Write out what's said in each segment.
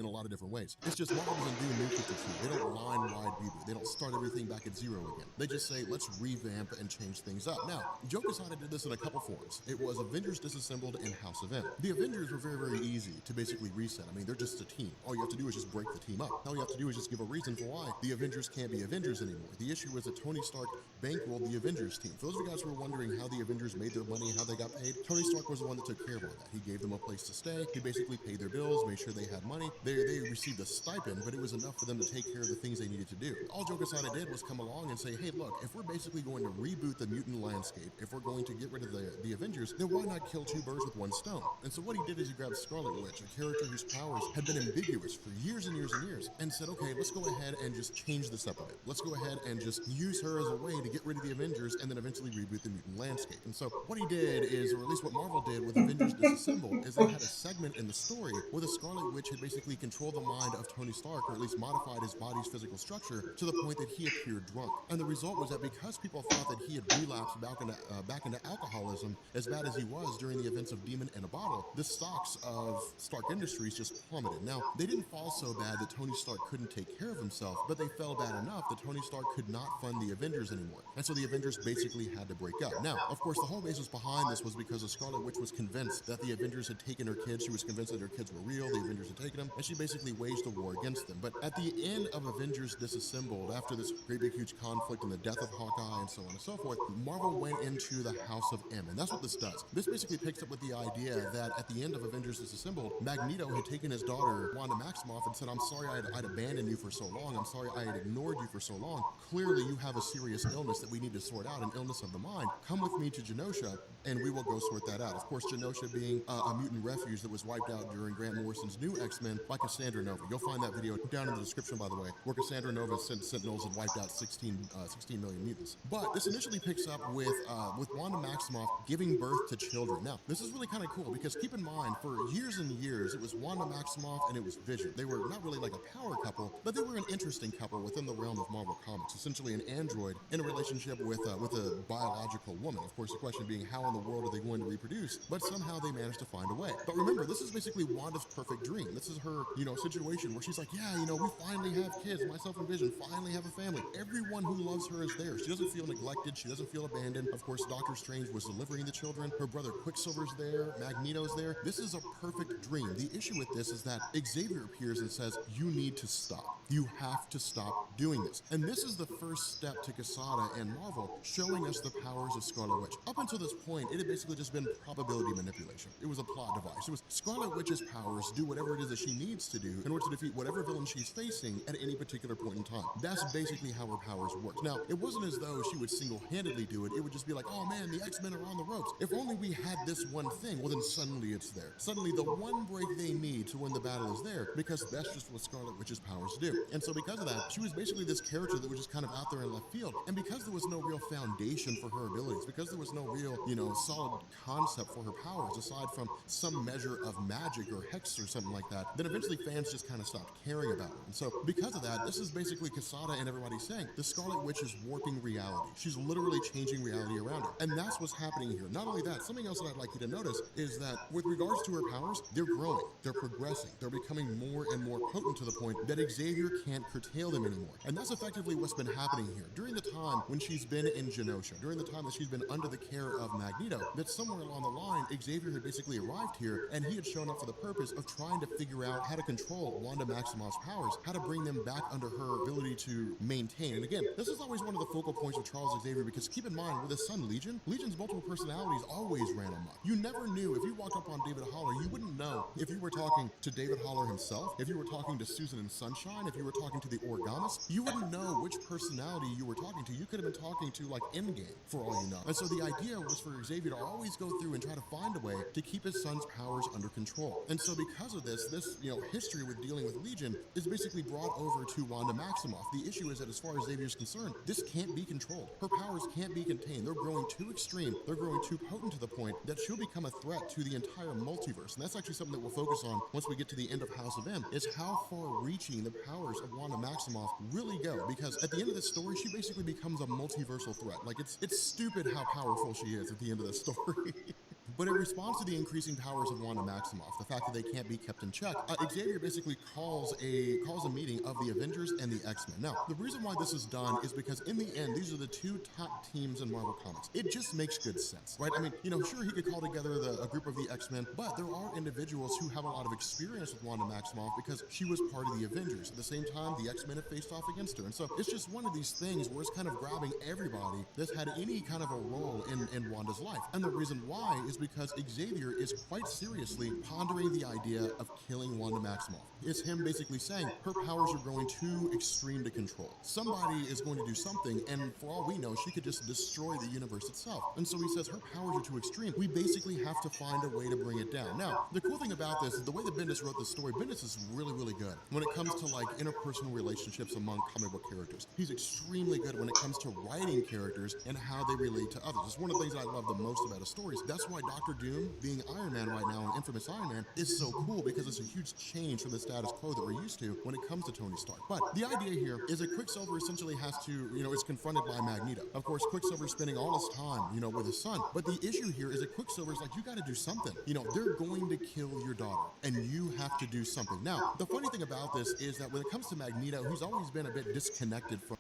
in a lot of different ways. It's just Marvel doesn't do New 52. They don't line-wide reboot. They don't start everything back at zero again. They just say, let's revamp and change things up. Now, Joe Quesada did this in a couple forms. It was Avengers Disassembled and House of M. The Avengers were very, very easy to basically reset. I mean, they're just a team. All you have to do is just break the team up. All you have to do is just give a reason for why the Avengers can't be Avengers anymore. The issue is that Tony Stark bankrolled the Avengers team. For those of you guys who were wondering how the Avengers made their money, how they got paid, Tony Stark was the one that took care of all that. He gave them a place to stay. He basically paid their bills, made sure they had money. They received a stipend, but it was enough for them to take care of the things they needed to do. All Joe Quesada did was come along and say, hey, look, if we're basically going to reboot the mutant landscape, if we're going to get rid of the Avengers, then why not kill two birds with one stone? And so what he did is he grabbed Scarlet Witch, a character whose powers had been ambiguous for years and years and years, and said, okay, let's go ahead and just change this up a bit. Let's go ahead and just use her as a way to get rid of the Avengers and then eventually reboot the mutant landscape. And so what he did is, or at least what Marvel did with Avengers Disassembled, is they had a segment in the story where the Scarlet Witch had basically controlled the mind of Tony Stark, or at least modified his body's physical structure to the point that he appeared drunk. And the result was that because people thought that he had relapsed back into alcoholism, as bad as he was during the events of Demon in a Bottle, the stocks of Stark Industries just plummeted. Now, they didn't fall so bad that Tony Stark couldn't take care of himself, but they fell bad enough that Tony Stark could not fund the Avengers anymore. And so the Avengers basically had to break up. Now, of course, the whole basis behind this was because the Scarlet Witch was convinced that the Avengers had taken her kids. She was convinced that her kids were real, the Avengers had taken them, and she basically waged a war against them. But at the end of Avengers Disassembled, after this great big huge conflict and the death of Hawkeye and so on and so forth, Marvel went into the House of M, and that's what this does. This basically picks up with the idea that at the end of Avengers Disassembled, Magneto had taken his daughter, Wanda Maximoff, and said, I'm sorry I'd abandoned you for so long. I'm sorry I had ignored you for so long. Clearly, you have a serious illness that we need to sort out, an illness of the mind. Come with me to Genosha, and we will go sort that out. Of course, Genosha being a mutant refuge that was wiped out during Grant Morrison's new X-Men by Cassandra Nova. You'll find that video down in the description, by the way, where Cassandra Nova sent Sentinels and wiped out 16 million mutants. But this initially picks up with Wanda Maximoff giving birth to children. Now, this is really kind of cool because keep in mind, for years and years, it was Wanda Maximoff and it was Vision. They were not really like a power couple, but they were an interesting couple within the realm of Marvel Comics. Essentially an android in a relationship with a biological woman. Of course, the question being, how in the world are they going to reproduce? But somehow they managed to find a way. But remember, this is basically Wanda's perfect dream. This is her, situation where she's like, yeah, we finally have kids. Myself and Vision finally have a family. Everyone who loves her is there. She doesn't feel neglected. She doesn't feel abandoned. Of course, Doctor Strange was delivering the children. Her brother Quicksilver's there. Magneto's there. This is a perfect dream. The issue with this is that Xavier appears and says, you need to stop. You have to stop doing this. And this is the first step to Quesada and Marvel showing us the powers of Scarlet Witch. Up until this point, it had basically just been probability manipulation. It was a plot device. It was Scarlet Witch's powers do whatever it is that she needs to do in order to defeat whatever villain she's facing at any particular point in time. That's basically how her powers worked. Now, it wasn't as though she would single-handedly do it. It would just be like, oh man, the X-Men are on the ropes. If only we had this one thing, well then suddenly it's there. Suddenly the one break they need to win the battle is there because that's just what Scarlet Witch's powers do. And so because of that, she was basically this character that was just kind of out there in left field. And because there was no real foundation for her abilities, because there was no real, solid concept for her powers aside from some measure of magic or hex or something like that, then eventually fans just kind of stopped caring about her. And so because of that, this is basically Quesada and everybody saying the Scarlet Witch is warping reality. She's literally changing reality around her. And that's what's happening here. Not only that, something else that I'd like you to notice is that with regards to her powers, they're growing, they're progressing, they're becoming more and more potent to the point that Xavier can't curtail them anymore. And that's effectively what's been happening here. During the time when she's been in Genosha, during the time that she's been under the care of Magneto, that somewhere along the line, Xavier had basically arrived here and he had shown up for the purpose of trying to figure out how to control Wanda Maximoff's powers, how to bring them back under her ability to maintain. And again, this is always one of the focal points of Charles Xavier because keep in mind, with his son Legion, Legion's multiple personalities always ran amok. You never knew, if you walked up on David Haller, you wouldn't know if you were talking to David Haller himself, if you were talking to Susan and Sunshine, if you were talking to the Origamists, you wouldn't know which personality you were talking to. You could have been talking to like Endgame for all you know. And so the idea was for Xavier to always go through and try to find a way to keep his son's powers under control. And so because of this history with dealing with Legion is basically brought over to Wanda Maximoff. The issue is that as far as Xavier's concerned, this can't be controlled. Her powers can't be contained. They're growing too extreme. They're growing too potent to the point that she'll become a threat to the entire multiverse. And that's actually something that we'll focus on once we get to the end of House of M, is how far-reaching the powers of Wanda Maximoff really go. Because at the end of this story, she basically becomes a multiversal threat. Like, it's stupid how powerful she is at the end of this story. But in response to the increasing powers of Wanda Maximoff, the fact that they can't be kept in check, Xavier basically calls a meeting of the Avengers and the X-Men. Now, the reason why this is done is because in the end, these are the two top teams in Marvel Comics. It just makes good sense, right? I mean, sure, he could call together a group of the X-Men, but there are individuals who have a lot of experience with Wanda Maximoff because she was part of the Avengers. At the same time, the X-Men have faced off against her. And so it's just one of these things where it's kind of grabbing everybody that's had any kind of a role in Wanda's life. And the reason why is because Xavier is quite seriously pondering the idea of killing Wanda Maximoff. It's him basically saying her powers are growing too extreme to control. Somebody is going to do something, and for all we know, she could just destroy the universe itself. And so he says her powers are too extreme. We basically have to find a way to bring it down. Now, the cool thing about this is the way that Bendis wrote this story. Bendis is really, really good when it comes to like interpersonal relationships among comic book characters. He's extremely good when it comes to writing characters and how they relate to others. It's one of the things I love the most about his stories. That's why Dr. Doom, being Iron Man right now, and infamous Iron Man, is so cool because it's a huge change from the status quo that we're used to when it comes to Tony Stark. But the idea here is that Quicksilver essentially has to, is confronted by Magneto. Of course, Quicksilver's spending all his time, with his son. But the issue here is that Quicksilver's like, you got to do something. They're going to kill your daughter, and you have to do something. Now, the funny thing about this is that when it comes to Magneto, he's always been a bit disconnected from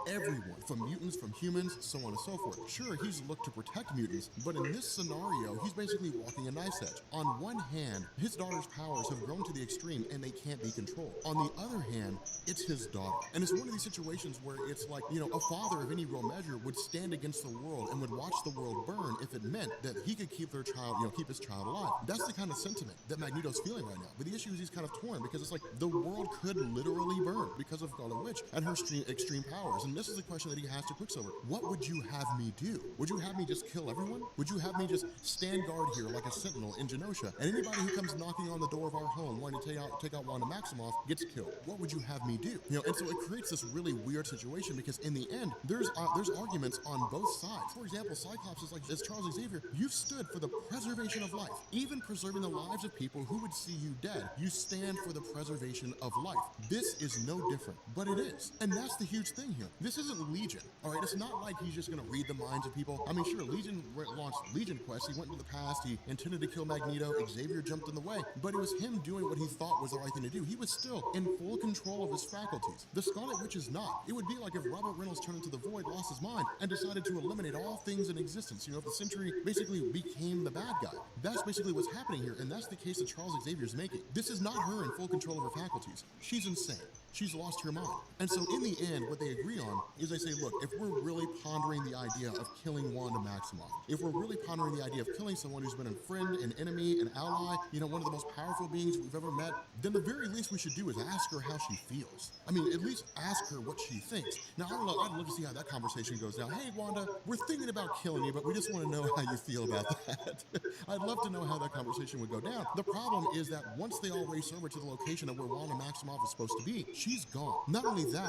everyone, from mutants, from humans, so on and so forth. Sure, he's looked to protect mutants, but in this scenario, he's basically walking a knife's edge. On one hand, his daughter's powers have grown to the extreme and they can't be controlled. On the other hand, it's his daughter. And it's one of these situations where it's like, a father of any real measure would stand against the world and would watch the world burn if it meant that he could keep their child, keep his child alive. That's the kind of sentiment that Magneto's feeling right now. But the issue is he's kind of torn because it's like the world could literally burn because of Scarlet Witch and her extreme powers. And this is the question that he has to Quicksilver. What would you have me do? Would you have me just kill everyone? Would you have me just stand guard here like a sentinel in Genosha, and anybody who comes knocking on the door of our home wanting to take out Wanda Maximoff gets killed? What would you have me do? And so it creates this really weird situation because in the end, there's arguments on both sides. For example, Cyclops is like, as Charles Xavier, you've stood for the preservation of life, even preserving the lives of people who would see you dead. You stand for the preservation of life. This is no different, but it is. And that's the huge thing here. This isn't Legion, all right? It's not like he's just going to read the minds of people. I mean, sure, Legion launched Legion Quest. He went into the past. He intended to kill Magneto. Xavier jumped in the way, but it was him doing what he thought was the right thing to do. He was still in full control of his faculties. The Scarlet Witch is not. It would be like if Robert Reynolds turned into the Void, lost his mind, and decided to eliminate all things in existence. If the Sentry basically became the bad guy. That's basically what's happening here, and that's the case that Charles Xavier is making. This is not her in full control of her faculties. She's insane. She's lost her mind. And so in the end, what they agree on is they say, look, if we're really pondering the idea of killing Wanda Maximoff, if we're really pondering the idea of killing someone who's been a friend, an enemy, an ally, one of the most powerful beings we've ever met, then the very least we should do is ask her how she feels. I mean, at least ask her what she thinks. Now, I don't know, I'd love to see how that conversation goes down. Hey, Wanda, we're thinking about killing you, but we just want to know how you feel about that. I'd love to know how that conversation would go down. The problem is that once they all race over to the location of where Wanda Maximoff is supposed to be, she's gone. Not only that,